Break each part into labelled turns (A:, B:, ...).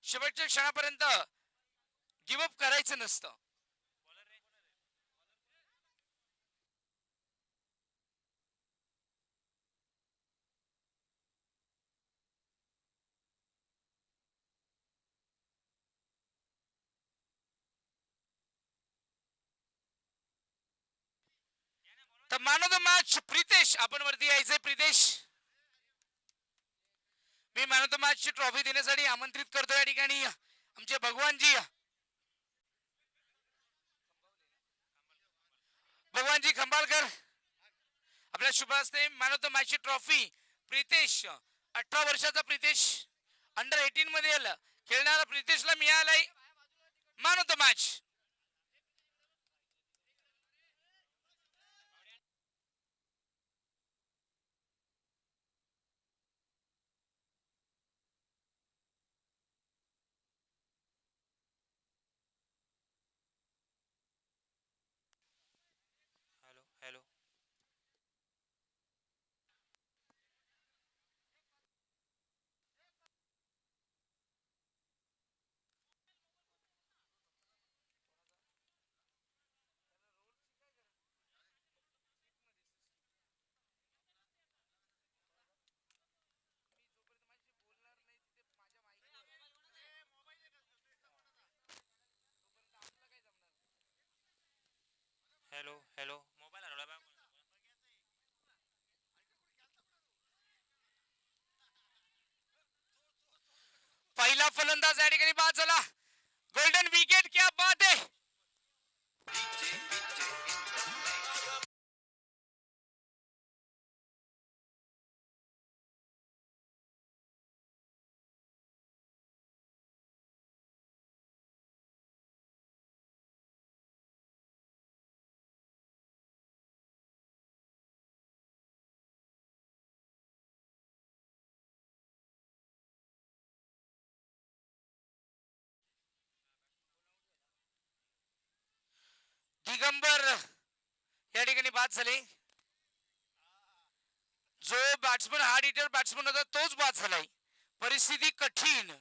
A: शेवटच्या क्षणापर्यंत give up करायचं नसतं. तर man of the match Pritesh, आपण वरती यायचंय प्रितेश. मी मॅन ऑफ द मॅच ची ट्रॉफी देण्यासाठी आमंत्रित करतो या ठिकाणी आमचे भगवानजी. भगवानजी खंबाळकर, आपल्या शुभ हस्ते मॅन ऑफ द मॅच ची ट्रॉफी प्रितेश, 18 वर्षाचा प्रितेश, अंडर 18 मध्ये खेळणारा प्रितेशला मिळालाय man of the match. Hello hello. Hello hello. Mobile हरवला बा. पहिला फलंदाज या ठिकाणी बाद झाला. गोल्डन विकेट, क्या बात आहे. दिगंबर या ठिकाणी बाद झाले. जो बॅट्समन हार्ड हिटर बॅट्समन होता तोच बाद झालाय. परिस्थिती कठीण.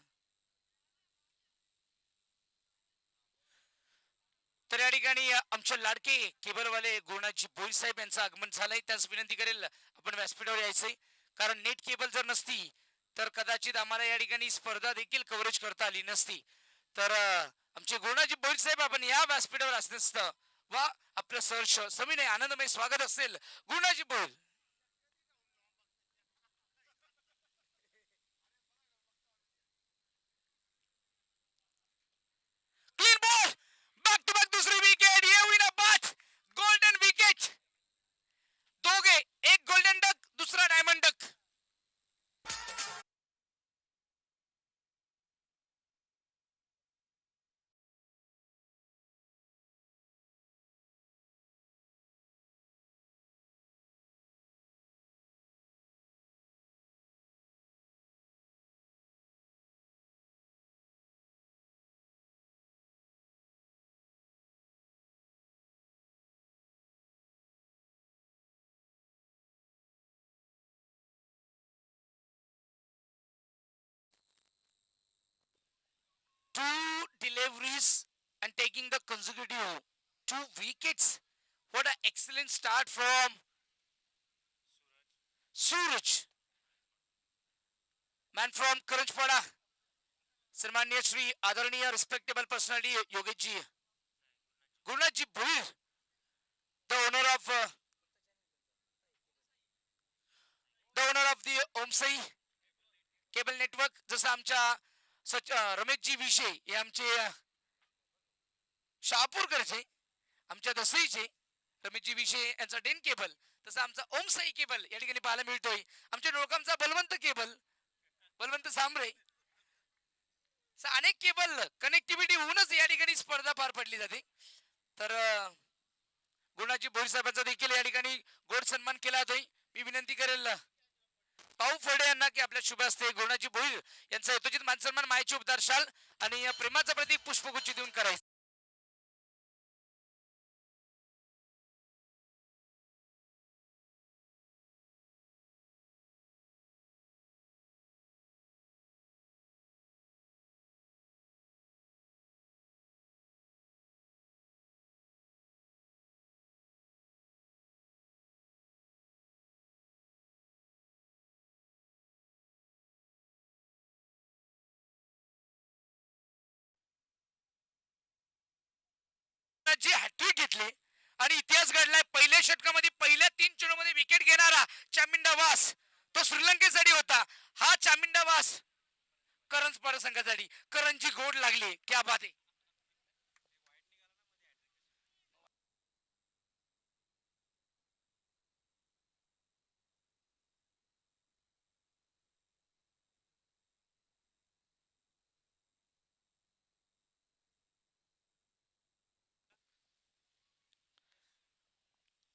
A: तर या ठिकाणी आमचे लाडके केबलवाले गुरुनाथजी भोईर साहेब यांचं आगमन झालंय. त्याच विनंती करेल आपण व्यासपीठावर यायचंय, कारण नेट केबल जर नसती तर कदाचित आम्हाला या ठिकाणी स्पर्धा देखील कव्हरेज करता आली नसती. तर आमचे गुरुनाथजी भोईर साहेब, आपण या व्यासपीठावर असं नसतं वा आपलं सहर्ष सविनय आनंदमय स्वागत असेल गुरुनाथजी Bhoir. Clean ball, back to back दुसरी विकेट, ये विना बाद. Golden wicket. दोघे, एक गोल्डन डक, दुसरा diamond duck. 2 deliveries and taking the consecutive 2 wickets. What an excellent start from Suraj. Man from Karanjpada. सन्माननीय श्री आदरणीय रिस्पेक्टेबल पर्सनॅलिटी योगेशजी, गुरुनाथजी Bhoir, the owner of the Omsai cable network. जसं आमच्या रमेशजी विषय हे आमचे शहापूरकरचे, आमच्या दसईचे रमेशजी विषय यांचा डेन केबल, तसं आमचा ओमसाई केबल या ठिकाणी पाहायला मिळतोय. आमच्या डोळकांचा बलवंत केबल, बलवंत सांबरे. अनेक केबल कनेक्टिव्हिटी होऊनच या ठिकाणी स्पर्धा पार पडली जाते. तर गुरुनाथजी भोईर साहेबांचा देखील या ठिकाणी गोड सन्मान केला जातोय. मी विनंती करेल पाऊ फडे यांना की आपल्या शुभ हस्ते गुरुनाथजी भोईर यांचा यथोचित मानसन्मान मायेचे उपदार शाल आणि प्रेमाचा प्रतीक पुष्पगुच्छ देऊन करायचं. जी हॅट्रिक घेतली आणि इतिहास घडलाय. पहिल्या षटकामध्ये पहिल्या 3 चेंडूमध्ये विकेट घेणारा चामिंडा वास तो श्रीलंकेसाठी होता. हा चामिंडा वास करण स्पर्धा संघासाठी. करणची गोड लागली. क्या बात आहे.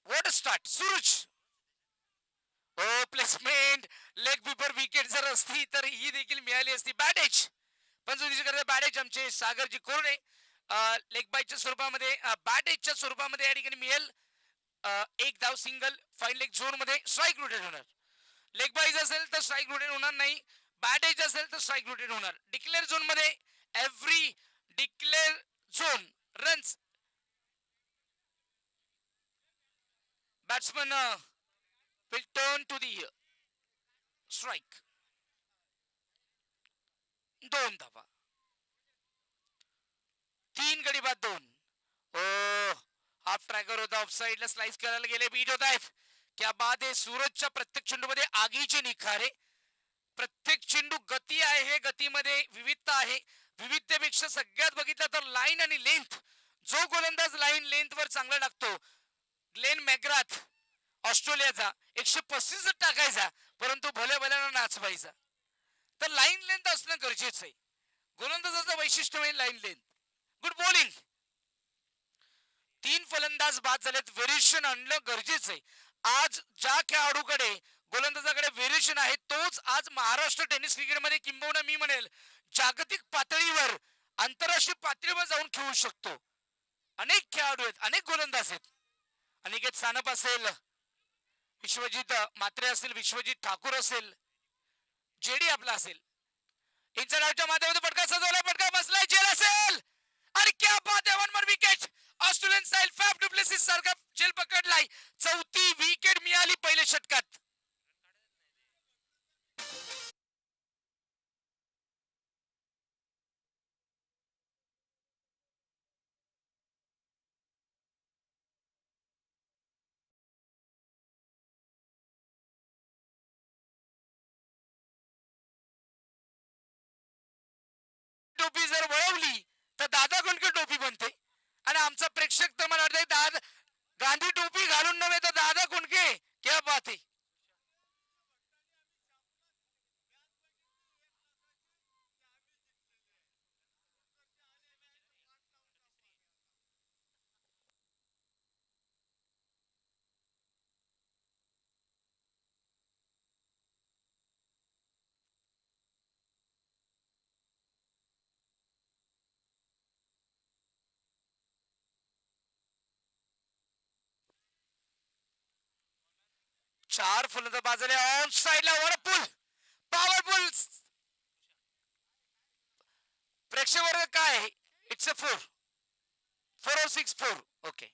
A: What start Suraj. हो प्लेसमेंट. लेग बिफोर विकेट जर असती तर ही देखील मिळाली असती. बॅटेज पण बॅटेज आमचे सागरजी कोरडे लेग बायच्या स्वरूपामध्ये बॅटेजच्या स्वरूपामध्ये या ठिकाणी मिळेल. एक धाव सिंगल. फाईन लेग झोन मध्ये स्ट्राईक रोटेट होणार. लेग बाईज असेल तर स्ट्राईक रोटेट होणार नाही. बॅटेज असेल तर स्ट्राईक रोटेट होणार. डिक्लेअर झोन मध्ये every declare zone runs batsman will turn to the strike. 2 धावा. 3 गडी बाद 2. ओ हाफ ट्रॅकर होता. ऑफ साइडला स्लाइस करायला गेले. बीट होत आहेत. क्या बात आहे. सूरजच्या प्रत्येक चेंडूमध्ये आगीचे निखारे. प्रत्येक चेंडू गती आहे. हे गतीमध्ये विविधता आहे. विविधतेपेक्षा सगळ्यात बघितलं तर लाईन आणि लेंथ. जो गोलंदाज लाईन लेंथ वर चांगला टाकतो. ग्लेन मॅग्राथ ऑस्ट्रेलियाचा 135 टाकायचा परंतु भले भल्यानं नाचवायचा. तर लाईन लेंथ असणं गरजेचं आहे. गोलंदाजाचं वैशिष्ट्य म्हणजे लाईन लेंथ. Good bowling. 3 फलंदाज बाद झालेत. व्हेरिएशन आणलं गरजेचं आहे. आज ज्या खेळाडूकडे गोलंदाजाकडे व्हेरिएशन आहे तोच आज महाराष्ट्र टेनिस क्रिकेटमध्ये किंबहुना मी म्हणेल जागतिक पातळीवर आंतरराष्ट्रीय पातळीवर जाऊन खेळू शकतो. अनेक खेळाडू आहेत. अनेक गोलंदाज आहेत. अनिकेत सानप असेल. विश्वजित मात्रे असेल. विश्वजित ठाकूर असेल. जेडी आपला असेल. इंटरनेटच्या माध्यमातून फटका सजवला. फटका बसलाय. जेल असेल आणि क्या बात आहे. 1 more wicket. Australian style Faf du Plessis सारखा जेल पकडलाय. 4थी विकेट मिळाली पहिल्या षटकात. टोपी जर वळवली तर दादा कोणके टोपी बनते आणि आमचा प्रेक्षक तर मला वाटतं दादा गांधी टोपी घालून नव्हे तर दादा कोणके. क्या बात आहे. चार फलंदाज बाजूला ऑन साइडला वरपुल पॉवरफुल. प्रेक्षक वर्ग काय. It's a 4 4064. ओके.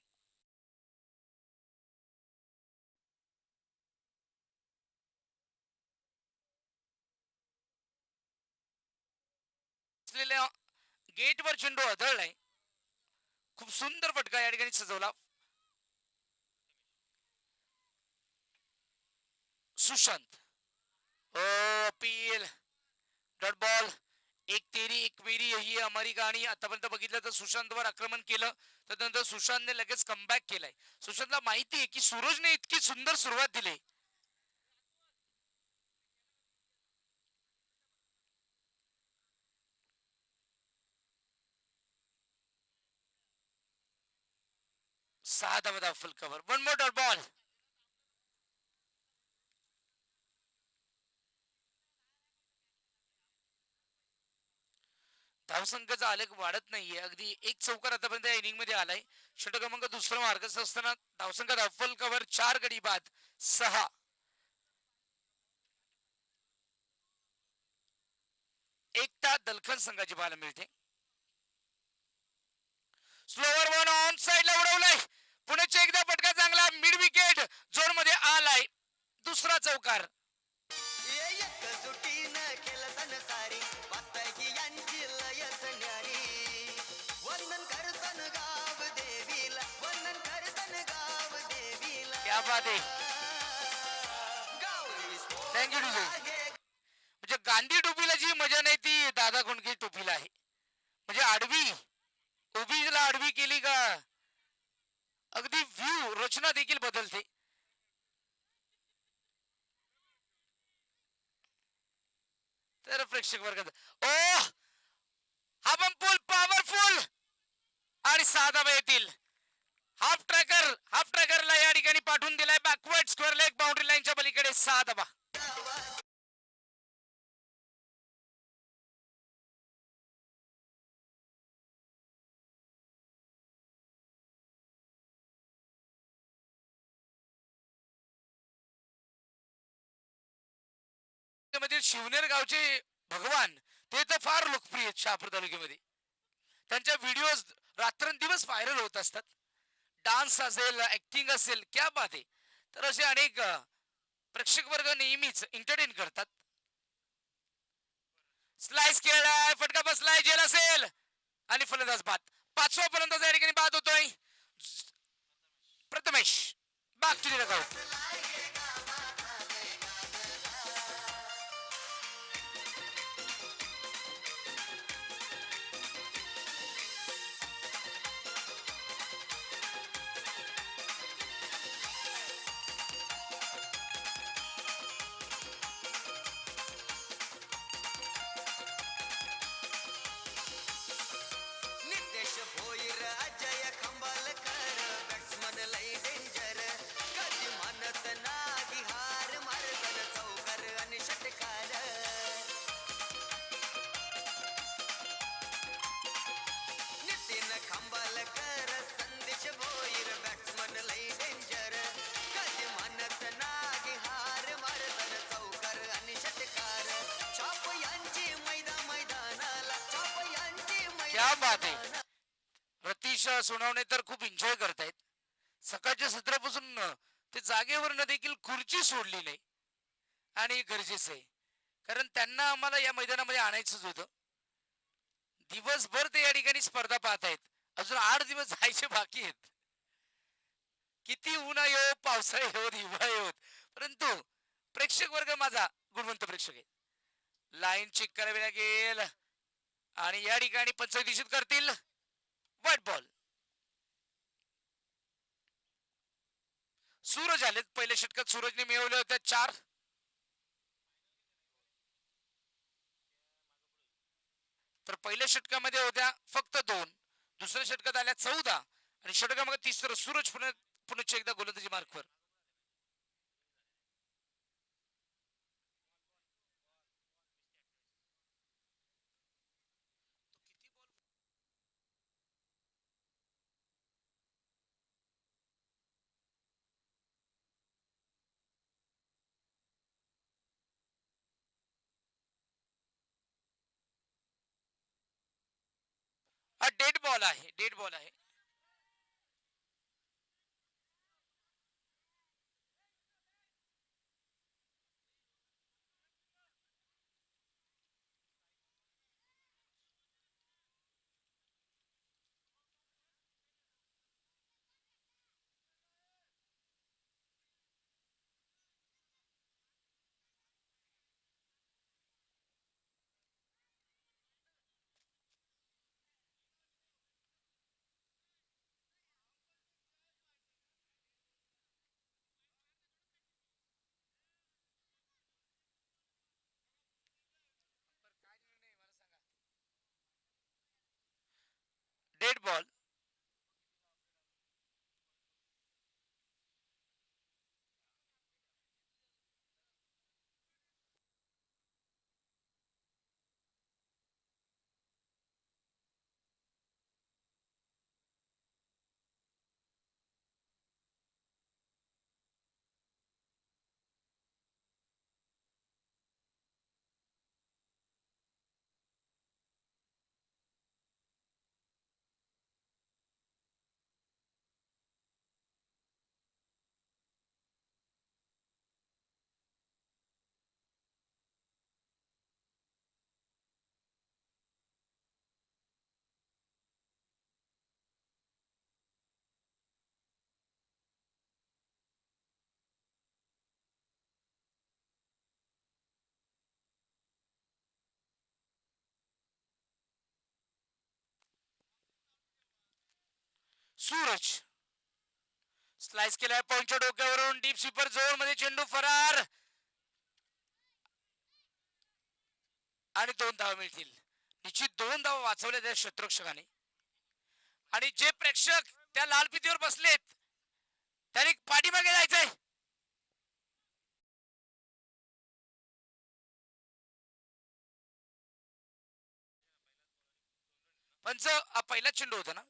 A: गेट वर चेंडू आदळलाय. खूप सुंदर फटका या ठिकाणी सजवला. सुशांत. ओ अपील. Dot ball. एक तेरी एक मेरी ही हमारी कहाणी. आतापर्यंत बघितलं तर सुशांतवर आक्रमण केलं त्यानंतर सुशांतने लगेच कमबॅक केलाय. सुशांतला माहिती आहे की सूरजने इतकी सुंदर सुरुवात दिली. सहा धावा फुल कव्हर. 1 मोर डॉट बॉल. धावसंख्येचा आलेख वाढत नाहीये. अगदी एक चौकार आतापर्यंत या इनिंग मध्ये आलाय. षटक क्रमांक दुसरा मार्गस्थ असताना धावसंख्या धावफल कव्हर 4 गडी बाद 6. एकटा दलखन संघाची पाहायला मिळते. स्लोवर वन ऑन साइडला उडवलाय. पुण्याचे एकदा फटका चांगला मिड विकेट झोन मध्ये आलाय. दुसरा चौकार. बात आहे. Thank you too. म्हणजे गांधी टोपीला जी मजा नाही ती दादा कोंडके टोपीला आहे. म्हणजे आडवी उभीला आडवी केली का अगदी व्ह्यू रचना देखील बदलते. तर प्रेक्षक वर्गात ओ हा पण पूल पॉवरफुल आणि साधा येतील. हाफ ट्रॅकरला या ठिकाणी पाठवून दिलाय बॅकवर्ड स्क्वेअर लेग बाउंड्री लाईनच्या पलीकडे 6 धावा. मधील शिवनेर गावचे भगवान ते तर फार लोकप्रिय आहेत शहापूर तालुक्यामध्ये. त्यांच्या व्हिडिओज रात्रंदिवस व्हायरल होत असतात. डान्स असेल ऍक्टिंग असेल क्या बात आहे. तर असे अनेक प्रेक्षक वर्ग नेहमीच एंटरटेन करतात. स्लाइस खेळलाय फटका बसलाय जेल असेल आणि फलंदाज बाद. 5वा फलंदाज या ठिकाणी बाद होतोय प्रथमेश. बॅक टू द क्या बात आहे. रतीश सोनवणे तर खूप एन्जॉय करतायत. सकाळच्या सत्रापासून ते जागेवर न देखील खुर्ची सोडली नाही आणि गरजेचं आहे कारण त्यांना आम्हाला या मैदानामध्ये आणायचंच होतं. दिवसभर ते या ठिकाणी स्पर्धा पाहत आहेत. अजून 8 दिवस जायचे बाकी आहेत. किती उन्हा येऊ पावसाळे होत हिवाळे होत परंतु प्रेक्षक वर्ग माझा गुणवंत प्रेक्षक आहे. लाईन चेक करावी लागेल आणि या ठिकाणी पंच निश्चित करतील व्हाईट बॉल. सूरज आले पहिल्या षटकात सूरजने मिळवले होते 4. तर पहिल्या षटकामध्ये होत्या फक्त 2. दुसऱ्या षटकात आल्या 14 आणि षटकामध्ये तिसरं सूरज पुन्हा एकदा गोलंदाजी मार्कवर. हा डेड बॉल आहे. डेड बॉल आहे. Dead ball. सूरज स्लाइस केलाय पॉइंटच्या डोक्यावरून डीप स्वीपर झोन मध्ये चेंडू फरार आणि 2 धावा मिळतील. निश्चित 2 धावा वाचवल्या त्या शत्रुरक्षकाने आणि जे प्रेक्षक त्या लाल फितीवर बसलेत त्यांनी पाठीमागे जायचंय. पंच पहिला चेंडू होता ना.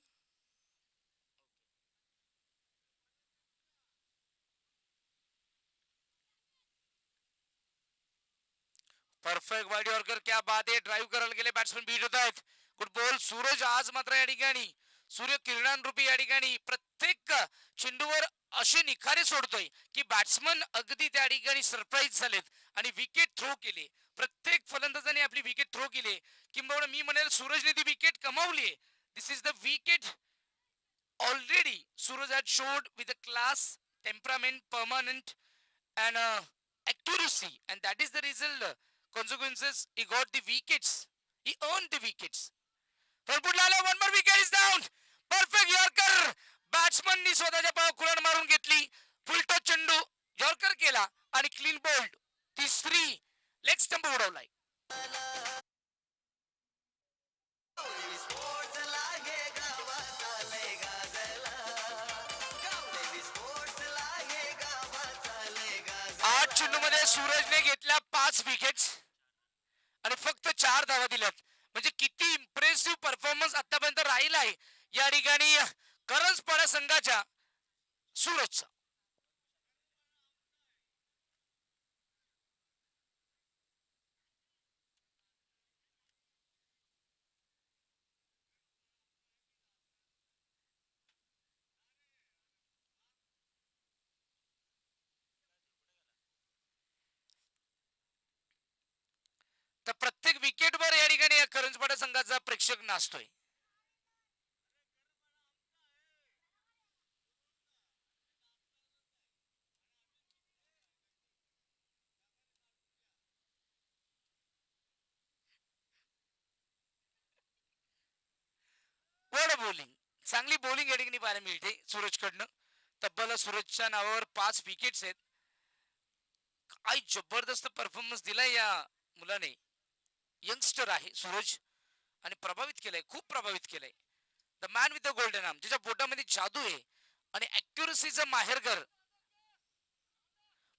A: परफेक्ट वाईड यॉर्कर, क्या बात आहे. ड्राईव्ह करायला गेले बॅट्समन बीट होत आहेत. गुड बॉल सूरज आज मात्र या ठिकाणी सूर्य किरणांरूपी या ठिकाणी प्रत्येक चेंडूवर असे निखारे सोडतोय की बॅट्समन अगदी त्या ठिकाणी सरप्राईज झालेत आणि विकेट थ्रो केले. प्रत्येक फलंदाजाने आपली विकेट थ्रो केली किंबहुना मी म्हणेल सूरजने ती विकेट कमावली. This is the wicket already Suraj had showed with a class, temperament, permanent and accuracy, and that is the result. Consequences, he got the wickets. He earned the wickets. Farpudlala, one more wicket is down. Perfect Yorker. Batsman ni स्वतःच्या पाव कुरण मारून घेतली. Full toss चेंडू yorker केला आणि clean bowled. तिसरी leg stump उडवलाय. चेंडू मध्ये सूरजने घेतल्या 5 विकेट्स आणि फक्त 4 धावा दिल्यात. म्हणजे किती इम्प्रेसिव्ह परफॉर्मन्स आतापर्यंत राहिला आहे या ठिकाणी करंजपाडा संघाच्या सूरजचा. तर प्रत्येक विकेटवर या ठिकाणी करंजपाडा संघाचा प्रेक्षक नाचतोय. बॉलिंग, चांगली बॉलिंग या ठिकाणी पाहायला मिळते सूरजकडनं. तब्बल सूरजच्या नावावर 5 विकेट्स आहेत. काय जबरदस्त परफॉर्मन्स दिलाय या मुलाने. यंगस्टर आहे सूरज आणि प्रभावित केलंय, खूप प्रभावित केलंय. The man with the golden arm, ज्याच्या बोटामध्ये जादू आहे आणि ऍक्युरसीचा माहेरघर.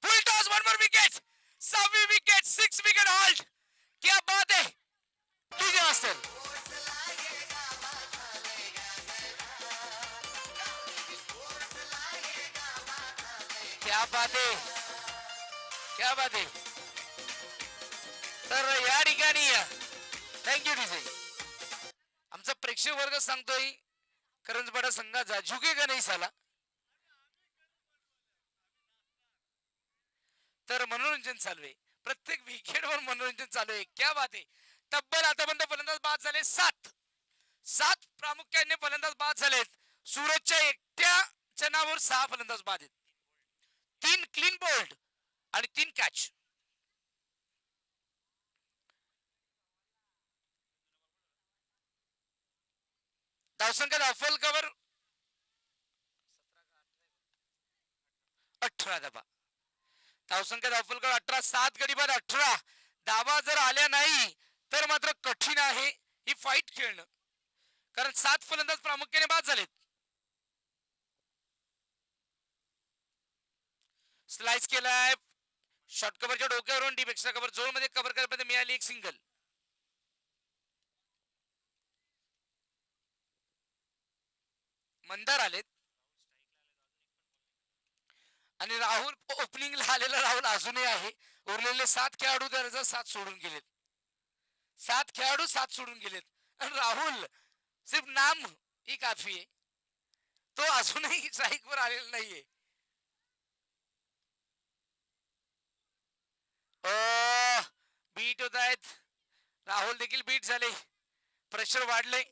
A: Full toss, one more wicket, 6वी विकेट, 6 विकेट हॉल्ट. क्या बात है तुझे मास्टर. क्या बात है, क्या बात है. तर या ठिकाणी थँक्यू डीजे. आमचा प्रेक्षक वर्ग सांगतोय करंजपाडा संघाचा झुकेगा नाही साला. तर मनोरंजन चालू आहे, प्रत्येक विकेटवर मनोरंजन चालू आहे. क्या बात आहे. तब्बल आतापर्यंत फलंदाज बाद झाले 7 प्रामुख्याने फलंदाज बाद झालेत. सूरजच्या एकट्याच्या नावावर 6 फलंदाज बाद आहेत. 3 क्लीन बोल्ड आणि 3 कॅच. धावसंख्या अफल कवर 18 धावा. धावसंख्या अफल कवर 18, 7 गडी बाद 18 धावा जर आल्या नाही तर मात्र कठीण आहे ही फाईट खेळणं, कारण 7 फलंदाज प्रामुख्याने बाद झालेत. स्लाइस केलाय शॉर्ट कव्हरच्या डोक्यावरून डीप एक्स्ट्रा कव्हर झोन मध्ये कव्हर करण्यामध्ये मिळाली एक सिंगल. मंदार आलेत आणि राहुल ओपनिंगला आलेला राहुल अजूनही आहे. उरलेले 7 खेळाडू त्याचा 7 सोडून गेलेत. 7 खेळाडू 7 सोडून गेलेत आणि राहुल सिर्फ नाम ही काफी आहे, तो अजूनही स्ट्राईक वर आलेला नाहीये. बीट होत आहेत, राहुल देखील बीट झाले, प्रेशर वाढले,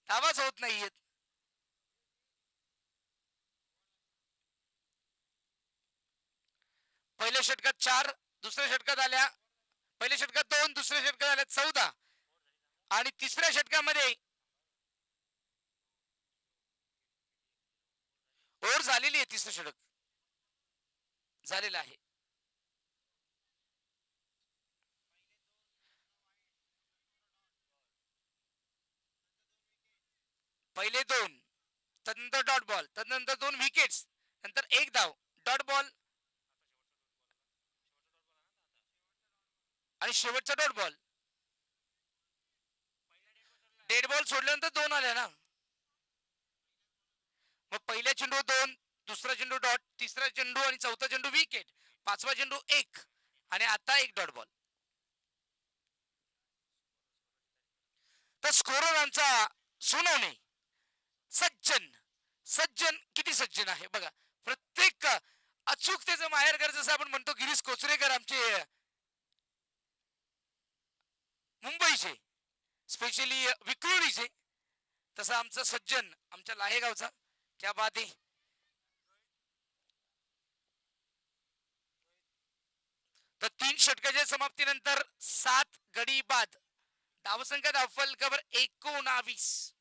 A: धावाच होत नाहीयेत. पहिल्या षटकात 4, दुसऱ्या षटकात आल्या, पहिल्या षटकात 2, दुसऱ्या षटकात आल्या 14 आणि तिसऱ्या षटकामध्ये ओव्हर झालेली आहे, तिसरं षटक झालेलं आहे. पहिले दोन, त्यानंतर डॉट बॉल, त्यानंतर दोन विकेट्स, नंतर एक धाव, डॉट बॉल आणि शेवटचा डॉट बॉल. डेड बॉल सोडल्यानंतर दोन आले ना. मग पहिल्या चेंडू दोन, दुसरा चेंडू डॉट, तिसरा चेंडू आणि चौथा चेंडू विकेट, पाचवा चेंडू एक आणि आता एक डॉट बॉल. तर स्कोरर आमचा सोनवणे सज्जन. सज्जन किती सज्जन आहे बघा. प्रत्येक अचूकतेचं माहेरघर जसं आपण म्हणतो गिरीश कोचरेकर आमचे मुंबईचे, स्पेशली विक्रोळीचे, तसं आमचं सज्जन आमच्या लाहेगावचा. क्या बात आहे. तर 3 षटकाच्या समाप्तीनंतर 7 गडी बाद. धावसंख्या धावफलकावर 19.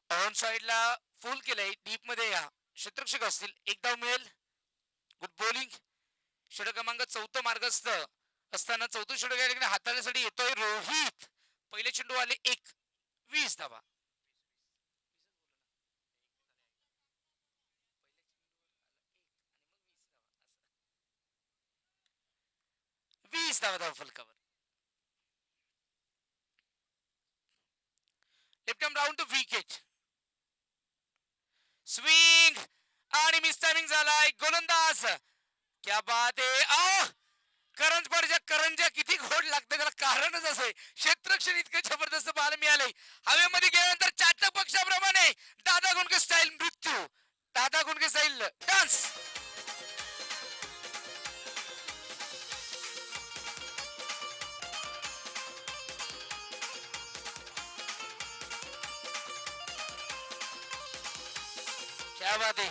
A: ऑन साइडला फुल केलंय, डीप मध्ये या क्षेत्ररक्षक असतील, एक धाव मिळेल. Good bowling. षटक क्रमांक 4 मार्गस्थ असताना चौथं षटक या ठिकाणी हाताळण्यासाठी येतोय रोहित. पहिले चेंडू आले एक, 20 धावा. 20 धावा धावफलकावर. Left arm round to wicket. Swing आणि मिस टायमिंग झालाय. गोलंदाज क्या बात आहे. करंजा किती घोड लागते त्याला कारणच असं क्षेत्रक्षण इतकं जबरदस्त पाहायला मिळालंय. हवेमध्ये गेल्यानंतर चाटक पक्षाप्रमाणे दादा गुंडके स्टाईल मृत्यू, दादा गुंडके स्टाईल डान्स. क्या बात आहे.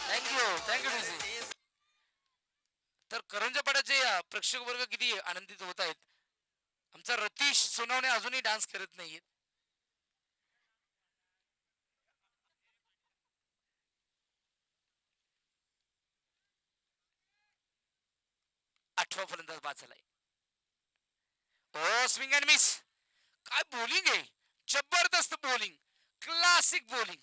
A: थँक्यू. तर करंजपाडाचे प्रेक्षक वर्ग किती आनंदित होत आहेत. आमचा रतीश सोनवणे अजूनही डान्स करत नाहीये. 8वा फलंदाज बाद झालाय. ओ स्विंग अँड मिस. काय बॉलिंग आहे. जबरदस्त बॉलिंग, क्लासिक बॉलिंग.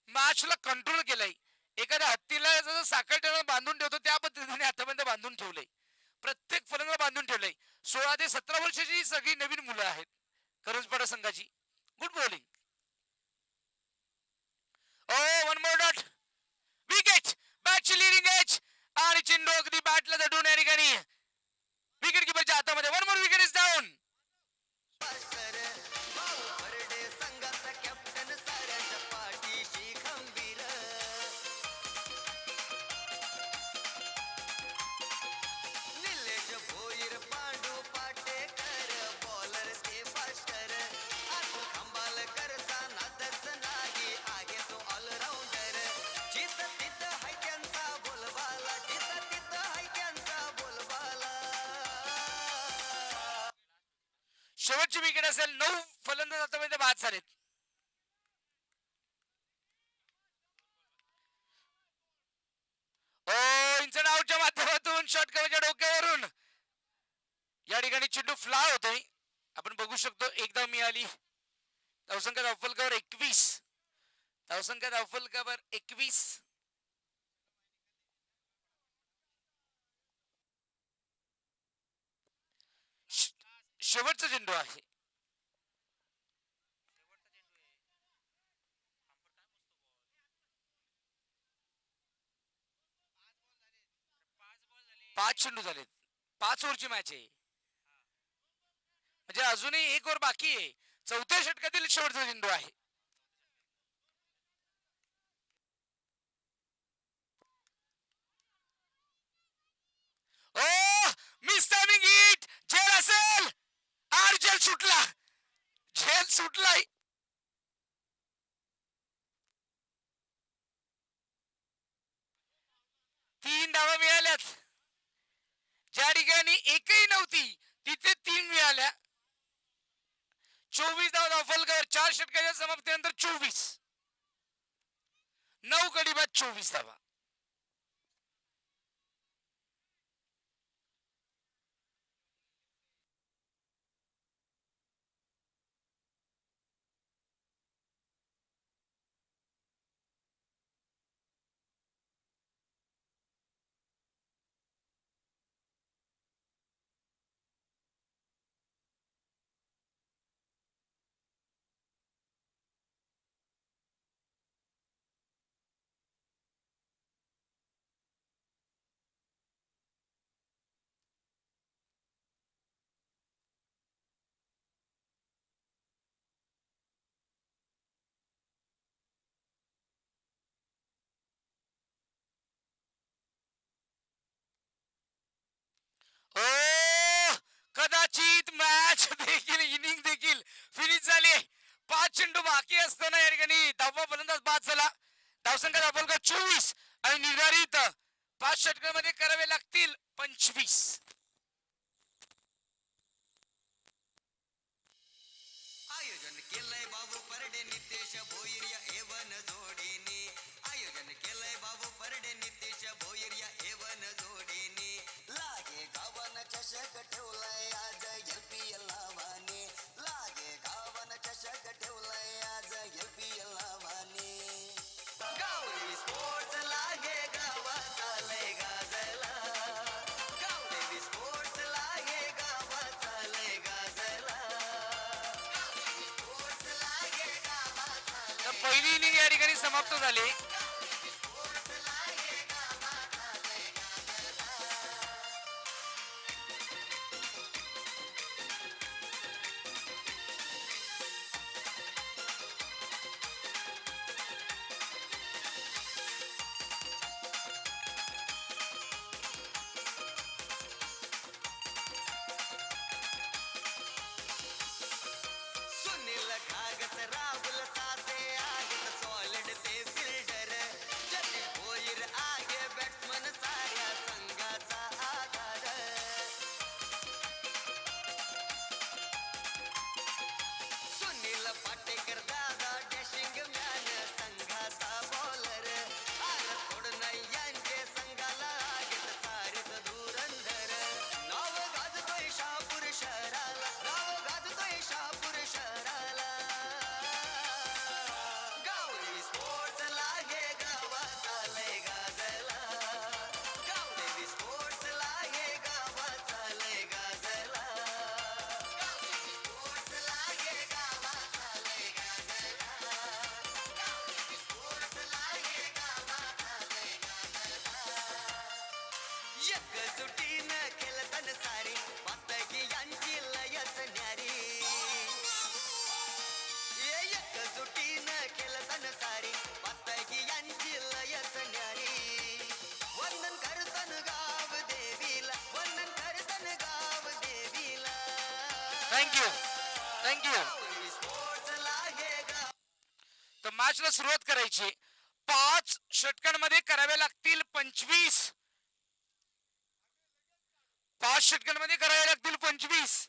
A: मॅचला कंट्रोल केलाय. एखाद्या हत्तीला जसं साखर बांधून ठेवतो त्या पद्धतीने आतापर्यंत बांधून ठेवलंय. प्रत्येक फलंदाज बांधून ठेवलंय. 16 ते 17 वर्षाची सगळी नवीन मुलं आहेत करंजपाडा संघाची. Good bowling. Oh one more dot, wicket. बॅटची लिडिंग एज आणि चेंडू अगदी बॅटला जडून या ठिकाणी विकेट किपरच्या हातामध्ये. One more wicket is down. शेवटची विकेट असेल. 9 फलंदाज आतापर्यंत बाद झालेत. ओ इन्सर्ट आउटच्या माध्यमातून षटकाच्या डोक्यावरून या ठिकाणी चेंडू फ्लाय होतोय. आपण बघू शकतो. एक धाव मिळाली. धावसंख्या धावफलकावर 21. धावसंख्या धावफलकावर 21. शेवटचा चेंडू आहे. पाच चेंडू झालेत. 5 ओव्हरची मॅच आहे. म्हणजे अजूनही एक ओव्हर बाकी आहे. चौथ्या षटकातील शेवटचा चेंडू आहे. ओ मिस टायमिंग हिट. झेल असेल. आर झेल सुटला. झेल सुटलाय. एकही नव्हती, तिथे 3 मिळाल्या. 24 धावा दाफलकर, 4 षटकाच्या समाप्तीनंतर 24. 9 गडी बाद 24 धावा. ओ, कदाचित मॅच देखील, इनिंग देखील फिनिश झाली. 5 चेंडू बाकी असताना या ठिकाणी 10वा फलंदाज बाद झाला. धावसंख्या दाखल 24 आणि निर्धारित 5 षटकांमध्ये करावे लागतील 25.
B: आयोजन केलंय बाबू परडे नितेश भोईर या एवन जोडीने. आयोजन केलंय बाबू परडे नितेश भोईर या एवन जोडीने. लागे गावान चषक ठेवलाय आज एलपीएल नावाने. लागे गावान चषक ठेवलाय आज एलपीएल नावाने. गावरी स्पोर्ट्स लागे गावाचा लय गाजला. गावरी स्पोर्ट्स लागे गावाचा लय गाजला.
A: तर पहिली इनिंग या ठिकाणी समाप्त झाली.
B: सुनील घागस राहुल सासे आगे सॉलिड ते फिल्डर. जतीन भोईर आगे बॅट्समन साऱ्या संघाचा आधार. सुनील पाटेकर दादा डॅशिंग मॅन संघाचा बॉलर. आर तोड नाही यांचे संघाला आगेत सारेच धुरंधर. नाव गाजतोय शहापूर शहराला. नाव गाजतोय शहापूर शहराला. गावरी स्पोर्ट्स लागे गावाचा लय गाजला. गावरी स्पोर्ट्स लागे गावाचा लय गाजला. गावरी स्पोर्ट्स लागे गावाचा लय गाजला. गावरी स्पोर्ट्स लागे गावाचा लय गाजला. एकजुटीनं खेळतन सारी पातकी यांची लयच न्यारी. एकजुटीनं खेळतन सारी पातकी यांची लयच न्यारी. वंदन करतन गाव देवीला. वंदन करतन गाव देवीला.
A: Thank you thank you.
B: गावरी स्पोर्ट्स लागे गाव.
A: तर मॅचला सुरुवात करायची. 5 षटकांमध्ये करावे लागतील 25. 5 षटकांमध्ये करावे लागतील 25.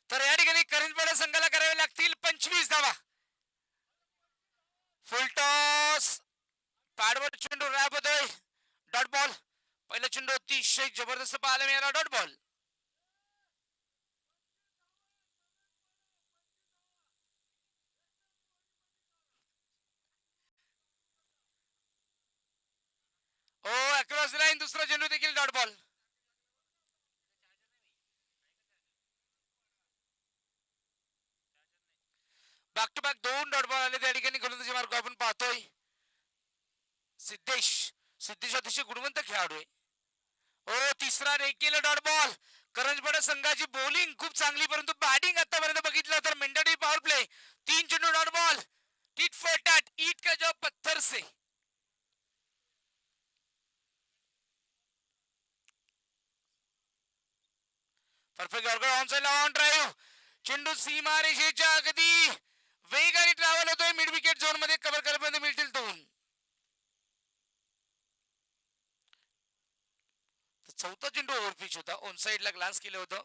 A: तर या ठिकाणी करिंदवाडा संघाला करावे लागतील 25 धावा. फुल टॉस, पॅडवर चेंडू रॅप होतोय. Dot ball. पहिला चेंडू अतिशय जबरदस्त पाहायला मिळाला. Dot ball. Oh, across line दुसरा चेंडू देखील dot ball. Back to back 2 dot ball आले त्या ठिकाणी गोलंदाजी मार्ग आपण पाहतोय. सिद्धेश सिद्धेश अतिशय गुणवंत खेळाडू आहे. ओ तिसरा रेकेल डॉट बॉल. करंजपाडा संघाची बॉलिंग खूप चांगली, परंतु बॅटिंग आतापर्यंत बघितलं तर मेंढाडी पॉवर प्ले 3 चेंडू dot ball. Tit for tat, ईट का जॉब पत्थर से. Perfect order on side on drive. चेंडू सीमा रेषेच्या अगदी वेगाने ट्रॅव्हल होतोय. मिड विकेट झोन मध्ये कव्हर करायला मिळतील 2. चौथा चेंडू ओव्हरपिच होता. ऑन साइडला ग्लान्स केलं होतं.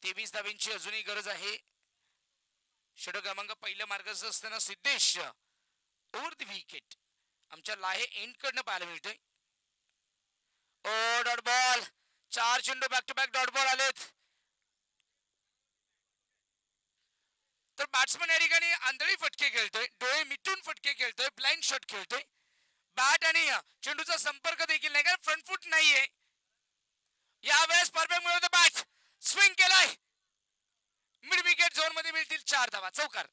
A: 23 धाब्यांची अजूनही गरज आहे. षटक क्रमांक पहिल्या मार्गाचं असताना सिद्धेश ओव्हर द विकेट आमच्या लाहे एंड कडनं पाहायला मिळतोय. O dot ball. 4 चेंडू back to back dot ball आलेत. तर बॅट्समन या ठिकाणी आंधळी फटके खेळतोय, डोळे मिटून फटके खेळतोय, ब्लाइंड शॉट खेळतोय. बॅट आणि चेंडूचा संपर्क देखील नाही, कारण फ्रंट फूट नाहीये. यावेळेस परफेक्ट मिळवतो. बॅट स्विंग केलाय. मिड विकेट झोन मध्ये मिळतील 4 धावा. चौकार.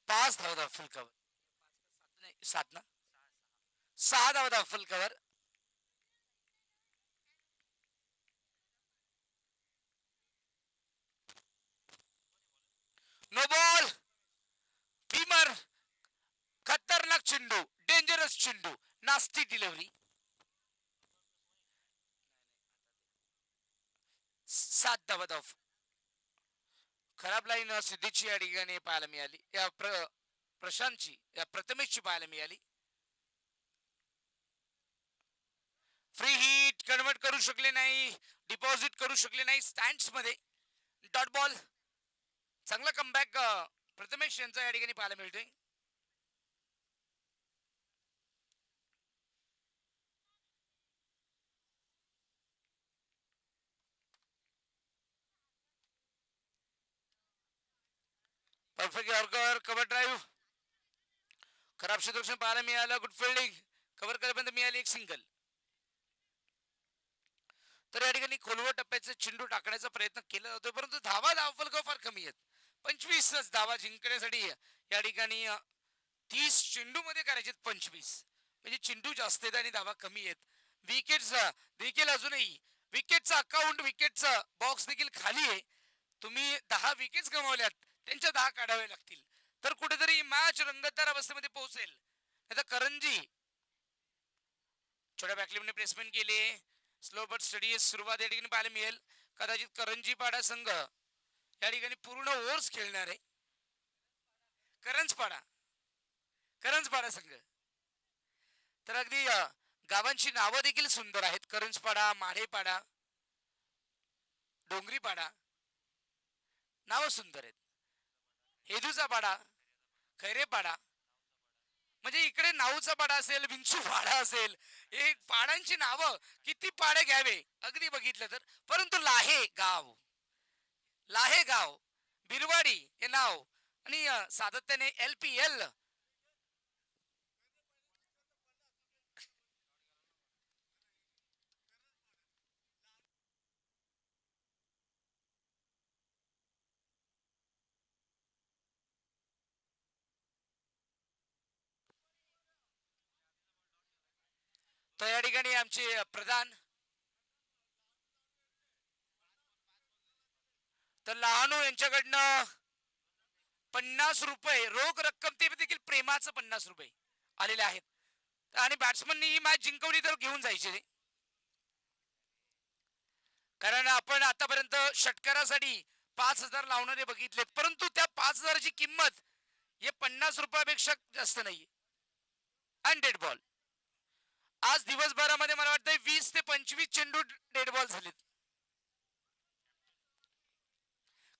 A: पाच धावा फुल कव्हर. नाही 7 ना, 6 धावा full cover. No ball. Beamer खतरनाक चेंडू, डेंजरस चेंडू, नास्टी डिलिव्हरी. 7 धावा. खराब लाईन सिद्धीची या ठिकाणी पाहायला मिळाली. या प्रशांतची या प्रथमेशची पाहायला मिळाली. फ्री हिट कन्वर्ट करू शकले नाही, डिपॉझिट करू शकले नाही स्टँड्स मध्ये. Dot ball. चांगला कमबॅक प्रथमेश यांचा या ठिकाणी पाहायला मिळतोय. Perfect yorker cover drive. खराब क्षेत्ररक्षण पाहायला मिळालं. Good fielding. कव्हर करायपर्यंत मिळाली एक सिंगल. तर या ठिकाणी खोलवर टप्प्याचे चेंडू टाकण्याचा प्रयत्न केला जातोय, परंतु धावा फलक फार कमी आहेत. 25 धावा जिंकण्यासाठी या ठिकाणी 30 चेंडू मध्ये करायचे 25, म्हणजे चेंडू जास्त आहेत आणि धावा कमी आहेत. विकेट देखील अजूनही विकेटचा अकाउंट, विकेटचा बॉक्स देखील खाली आहे. तुम्ही 10 विकेट्स गमावल्यात, त्यांच्या 10 काढावे लागतील, तर कुठेतरी मॅच रंगतदार अवस्थेमध्ये पोहोचेल. आता करंजी छोट्या बॅकलिमने प्लेसमेंट केले. स्लो बट स्टडी सुरुवात या ठिकाणी पाहायला मिळेल. कदाचित करंजी पाडा संघ या ठिकाणी पूर्ण ओव्हर्स खेळणार आहे. करंजपाडा संघ. तर अगदी गावांची नावं देखील सुंदर आहेत. करंजपाडा, माढेपाडा, डोंगरीपाडा, नावं सुंदर आहेत. हेदूचा पाडा, खैरेपाडा, म्हणजे इकडे नाऊचा पाडा असेल, विंचू पाडा असेल, एक पाड्यांची नावं किती पाडे घ्यावे अगदी बघितलं तर. परंतु लाहे गाव बिरवाडी हे नाव आणि सातत्याने LPL तर या ठिकाणी आमचे प्रधान तर लहानू यांच्याकडनं 50 रुपये रोख रक्कम, ते देखील प्रेमाचं 50 रुपये आलेले आहेत. आणि बॅट्समननी ही मॅच जिंकवली तर घेऊन जायचे. कारण आपण आतापर्यंत षटकारासाठी 5,000 लावणारे बघितलेत, परंतु त्या 5,000ची किंमत हे 50 रुपयापेक्षा जास्त नाही. आणि डेड बॉल आज दिवसभरामध्ये मला वाटतं 20 ते 25 चेंडू डेड बॉल झालेत.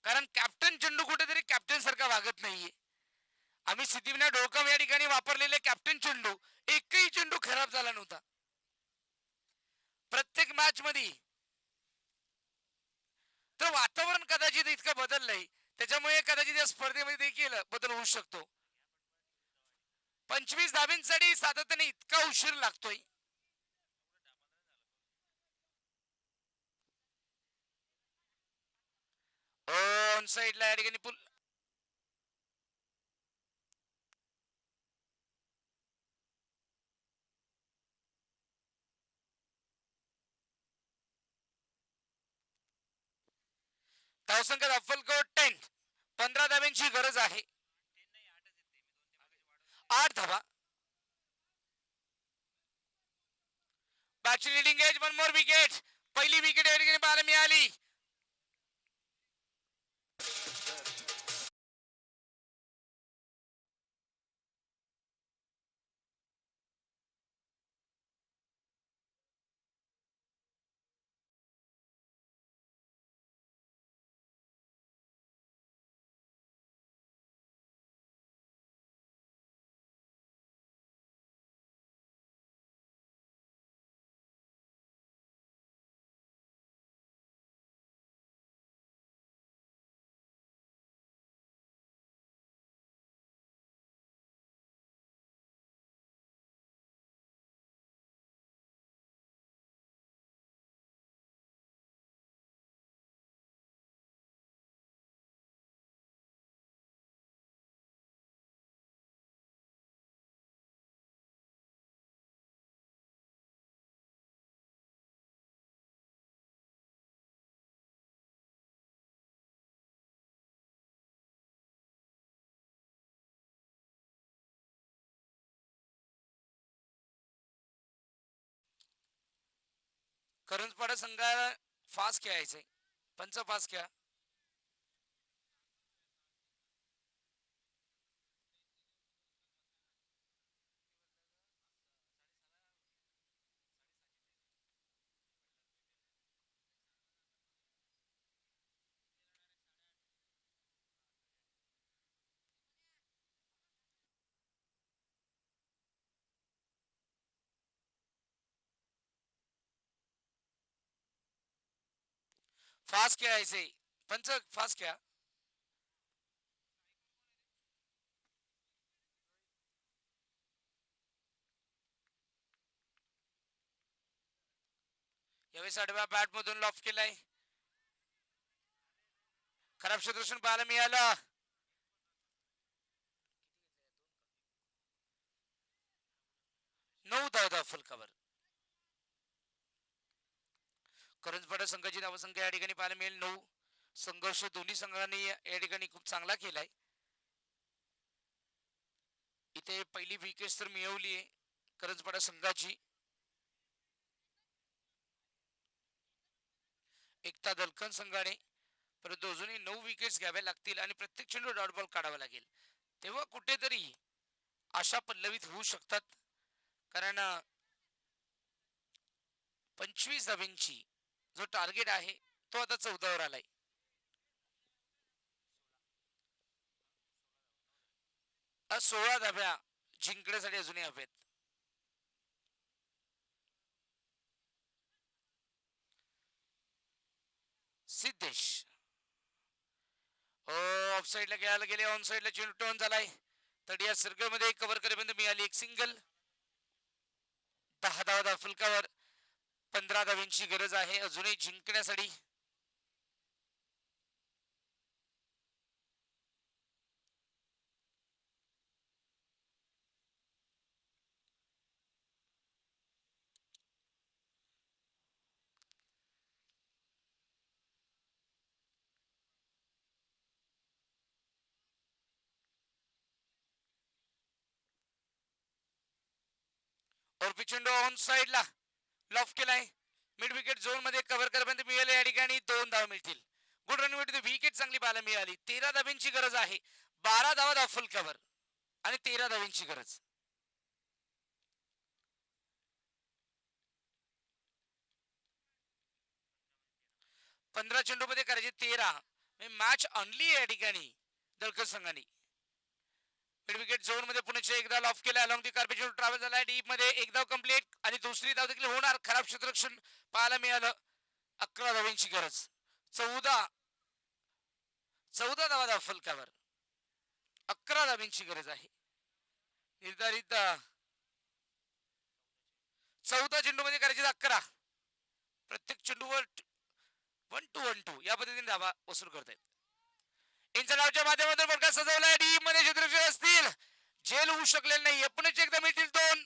A: कारण कॅप्टन चेंडू कुठेतरी कॅप्टन सारखा वागत नाहीये. आम्ही सिद्धिविनायक डोळकम या ठिकाणी वापरलेले कॅप्टन चेंडू एकही चेंडू खराब झाला नव्हता. प्रत्येक मॅच मध्ये तर वातावरण कदाचित इतकं बदललंय, त्याच्यामुळे कदाचित या स्पर्धेमध्ये देखील बदल होऊ शकतो. 25 धाब्यांसाठी सातत्याने इतका उशीर लागतोय. ऑन साइडला या ठिकाणी पुल धावसंख्या अफलकोट 10. 15 धाब्यांची गरज आहे. 8 धावा. बॅटची leading edge, one more wicket. पहिली विकेट या ठिकाणी पाहायला मिळाली. करंजपाडा संघाला फास्ट खेळायचंय. पंच फास्ट खेळा. फास्ट खेळायचंय. पंच फास्ट खेळा. यावेळेस आडव्या बॅट मधून लॉफ केलाय. खराब क्षेत्ररक्षण पाहायला मिळालं. 9 धावता फलकावर. करंजपाडा संघाची धावसंख्या या ठिकाणी पाहायला मिळेल 9. संघर्ष दोन्ही संघांनी या ठिकाणी खूप चांगला केलाय. इथे पहिली विकेट तर मिळवली आहे करंजपाडा संघाची. एकता दलकन संघाने, परंतु अजूनही 9 विकेट्स घ्याव्या लागतील आणि प्रत्येक चेंडू डॉट बॉल काढावा लागेल. तेव्हा कुठेतरी आशा पल्लवित होऊ शकतात. कारण 25 धाब्यांची जो टार्गेट आहे तो आता 14वर आलाय. आज 16 धाब्या जिंकण्यासाठी अजूनही हवेत. सिद्धेश ऑफ साईडला खेळायला गेले, ऑन साईडला चेंडू टर्न झालाय. तर या सर्कल मध्ये कव्हर करेपर्यंत मिळाली एक सिंगल. 10 धावा फलकावर. 15 धाव्यांची गरज आहे अजूनही जिंकण्यासाठी. और चेंडू ऑन साईडला लॉफ केलाय. मिड विकेट झोन मध्ये कव्हर करण्यात मिळाले या ठिकाणी 2 धावा मिळतील. गुड रन विथ विकेट चांगली पाहायला मिळाली. 13 धावांची गरज आहे. 12 धावा ऑफल कव्हर आणि 13 धावांची गरज. 15 चेंडूमध्ये करायचे 13. मॅच ऑनली या ठिकाणी दळकर संघाने. मिड विकेट झोन मध्ये पुण्याचे एकदा ऑफ केला. अलॉंग दी कार्पेट ट्रॅव्हल झाला डीप मध्ये. एक धाव कंप्लीट आणि दुसरी धाव देखील होणार. खराब क्षेत्ररक्षण पाहायला मिळालं. 11 धावांची गरज. 14 धावा ऑफल कव्हर. 11 धावांची गरज आहे. निर्धारित 14 चेंडूमध्ये करायचे 11. प्रत्येक चेंडूवर 1-2 या पद्धतीने धावा वसूल करतायत. इंटरनेटच्या माध्यमातून फटका सजवलाय. डीप मध्ये क्षेत्ररक्षक असतील. झेल होऊ शकलेलं नाही. पुण्याचे एकदा मिळतील 2.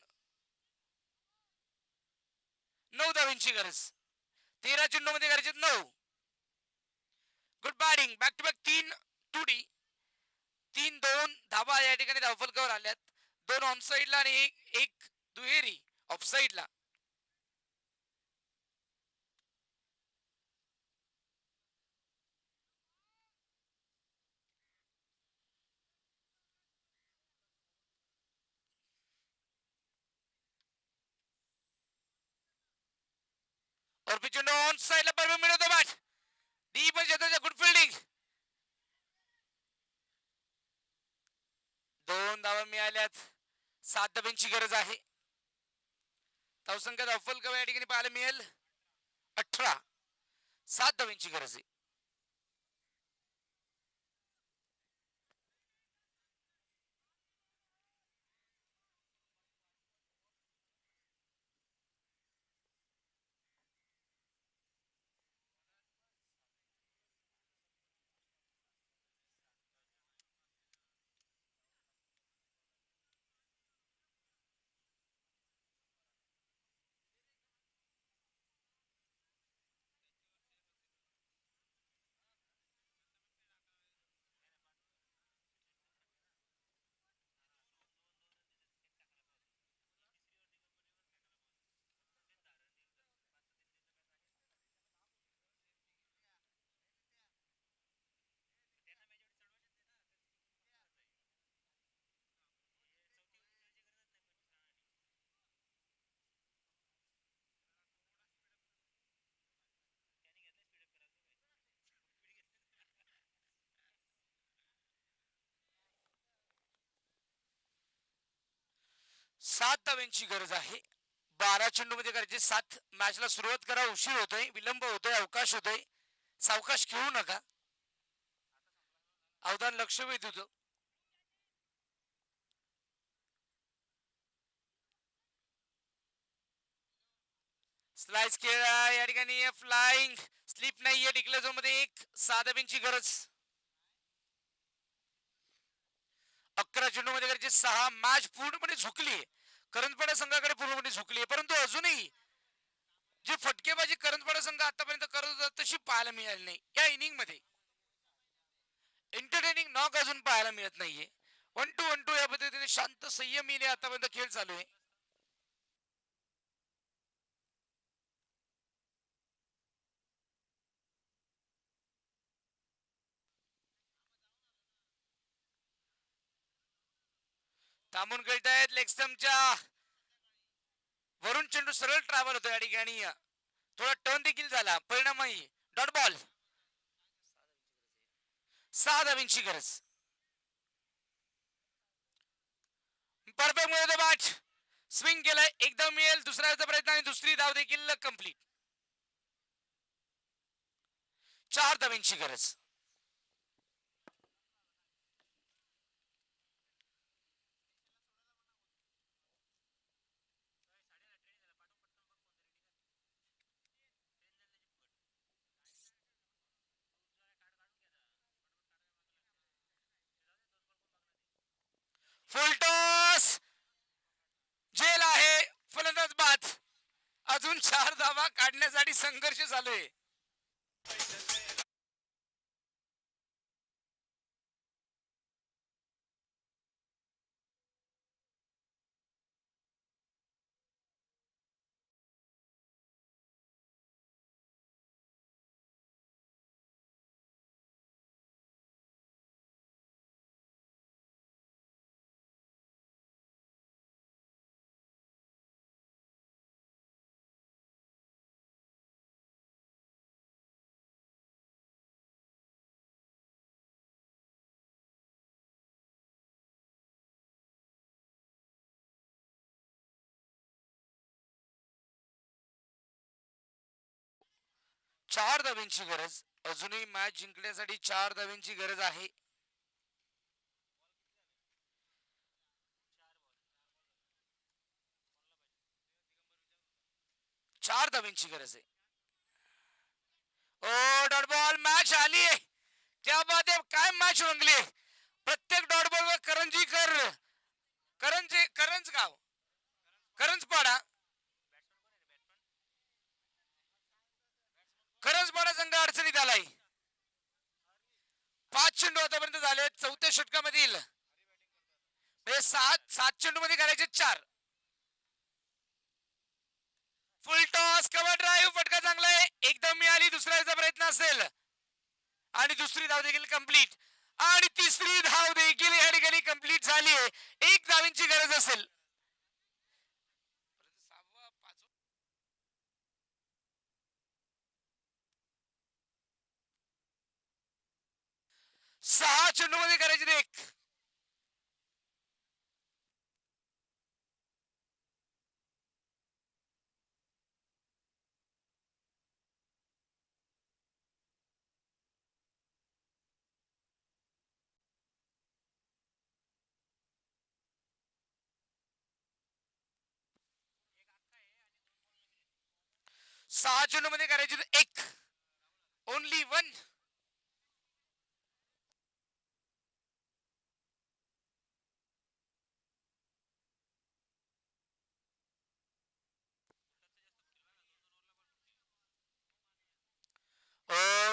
A: 9 धावांची गरज. 13 चेंडूमध्ये करायचे 9. Good batting. Back to back 3 2D. 3-2 धावा या ठिकाणी धावफलकावर आल्यात. 2 ऑन साइडला आणि एक दुहेरी ऑफ साइडला. और पिचेंडो ऑन साइडला बरोबर मिळवतो बॅट. डीप मध्ये गुड फिल्डिंग. 2 धावा मिळाल्यात. 7 धावांची गरज आहे. धावसंख्या धावफल कव्हर या ठिकाणी पाहायला मिळेल 18. 7 धावांची गरज आहे. सात धावांची गरज आहे. 12 चेंडू मध्ये करायचे 7. मॅचला सुरुवात करा. उशीर होतोय. विलंब होतोय. अवकाश होतोय. सावकाश खेळू नका. अवधान लक्ष वेध होतं. स्लाइस खेळ या ठिकाणी फ्लाइंग स्लिप नाहीये. डिक्लेअर झोन मध्ये 1. 6 धावांची गरज. 11 चेंडू मध्ये करायचे 6. मॅच पूर्णपणे झुकली. करंजपाडा संघाकडे पूर्णपणे झुकली. परंतु अजूनही जे फटकेबाजी करंजपाडा संघ आतापर्यंत करत होता तशी पाहायला मिळाली नाही. या इनिंग मध्ये एंटरटेनिंग नॉक अजून पाहायला मिळत नाहीये. 1-2 या पद्धतीने शांत संयमीने आतापर्यंत खेळ चालू आहे. थांबून खेळतायत. लेग स्टंपच्या वरून चेंडू सरळ ट्रॅव्हल होतो या ठिकाणी. थोडा टर्न देखील झाला. परिणामही डॉट बॉल. 6 धावांची गरज. परफेक्ट मिळवतो बॅट. स्विंग केलाय. एक धाव मिळेल. दुसरा प्रयत्न आणि दुसरी धाव देखील कंप्लीट. 4 धावांची गरज. फुल टॉस. झेल आहे. फलंदाज बाद. अजून 4 धावा काढण्यासाठी संघर्ष चालू आहे. 4 धावांची गरज. अजूनही मॅच जिंकण्यासाठी 4 धावांची गरज आहे. 4 धावांची गरज आहे. ओ डॉट बॉल, मॅच आली आहे. क्या बात आहे, काय मॅच रंगली. प्रत्येक डॉट बॉल वर करंजीकर, करंजगाव, करंजपाडा, करंजपाडा संघ अडचणीत आलाय. 5 चेंडू आतापर्यंत झाले. चौथ्या षटकामधील 7 चेंडू मध्ये करायचे 4. फुल टॉस, कव्हर ड्राईव्ह, फटका चांगला आहे. एकदम मिळाली. दुसऱ्याचा प्रयत्न असेल आणि दुसरी धाव देखील कंप्लीट आणि तिसरी धाव देखील या ठिकाणी कंप्लीट झाली आहे. 1 धावांची गरज असेल. 6 चेंडू मध्ये करायचे 1. सहा चेंडू मध्ये करायचे 1. ओनली 1.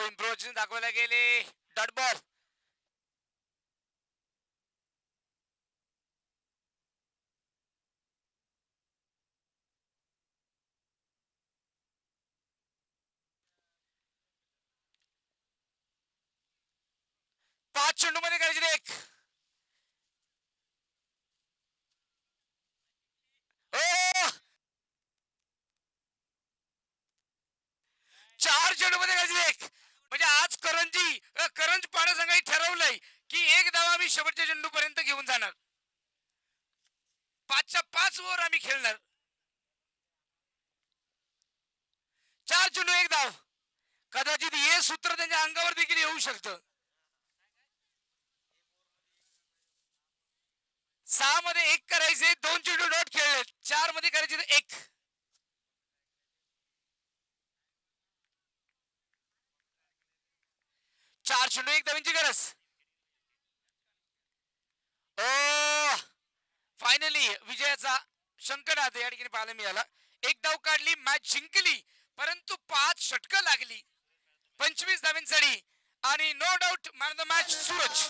A: इम्प्रोव्हायझेशन दाखवायला गेले. Dot ball. पाच चेंडू मध्ये करायचे 1. ओ 4 चेंडू मध्ये करायचे 1. म्हणजे आज करंज पाडा संघाने ठरवलंय की 1 धाव आम्ही शेवटच्या चेंडू पर्यंत घेऊन जाणार. 5च्या 5 ओव्हर आम्ही खेळणार. 4 चेंडू 1 धाव. कदाचित हे सूत्र त्यांच्या अंगावर देखील येऊ शकतं. 6 मध्ये 1 करायचे, 2 चेंडू डॉट खेळले. 4 मध्ये करायचे 1. 4 चेंडू 1 धावांची गरज. ओ फायनली विजयाचा शंकनाद या ठिकाणी पाहायला मिळाला. 1 धाव काढली, मॅच जिंकली, परंतु 5 षटकं लागली. 25 धावांसाठी आणि no doubt man of the match Suraj.